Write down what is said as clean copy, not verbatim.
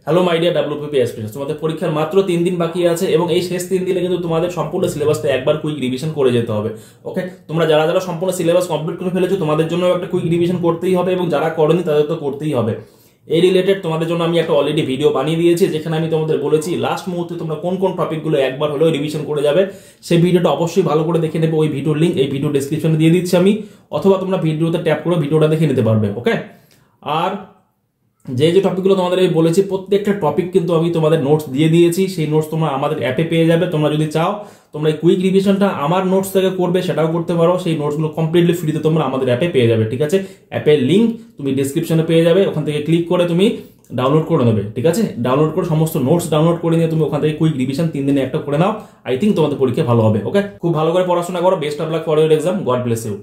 Hello my dear WPP aspirants, তোমাদের পরীক্ষার মাত্র 3 দিন বাকি আছে এবং এই শেষ 3 দিনে কিন্তু তোমাদের সম্পূর্ণ সিলেবাসটা একবার কুইক রিভিশন করে যেতে হবে। ওকে, তোমরা যারা যারা সম্পূর্ণ সিলেবাস কমপ্লিট করে ফেলেছো তোমাদের জন্য একটা কুইক রিভিশন করতেই হবে এবং যারা করনি তাদের তো করতেই হবে। এই রিলেটেড তোমাদের জন্য আমি একটা অলরেডি ভিডিও বানিয়ে দিয়েছি, যেখানে আমি তোমাদের বলেছি লাস্ট মুহূর্তে তোমরা কোন কোন টপিকগুলো একবার হলেও রিভিশন করে যাবে। সেই ভিডিওটা অবশ্যই ভালো করে দেখে নেবে। ওই ভিডিওর লিঙ্ক এই ভিডিও ডেসক্রিপশনে দিয়ে দিচ্ছি আমি, অথবা তোমরা ভিডিওতে ট্যাপ করে ভিডিওটা দেখে নিতে পারবে। ওকে, আর যে যে টপিকগুলো তোমাদের আমি বলেছি প্রত্যেকটা টপিক কিন্তু আমি তোমাদের নোটস দিয়ে দিয়েছি। সেই নোটস তোমরা আমাদের অ্যাপে পেয়ে যাবে। তোমরা যদি চাও তোমরা এই কুইক রিভিশনটা আমার নোটস থেকে করবে, সেটাও করতে পারো। সেই নোটসগুলো কমপ্লিটলি ফ্রিতে তোমরা আমাদের অ্যাপে পেয়ে যাবে। ঠিক আছে, অ্যাপের লিঙ্ক তুমি ডেসক্রিপশনে পেয়ে যাবে, ওখান থেকে ক্লিক করে তুমি ডাউনলোড করে নেবে। ঠিক আছে, ডাউনলোড করে সমস্ত নোটস ডাউনলোড করে নিয়ে তুমি ওখান থেকে কুইক রিভিশন 3 দিনে একটা করে নাও। আই থিঙ্ক তোমাদের পরীক্ষা ভালো হবে। ওকে, খুব ভালো করে পড়াশোনা করো। Best of luck for your exam. God bless you.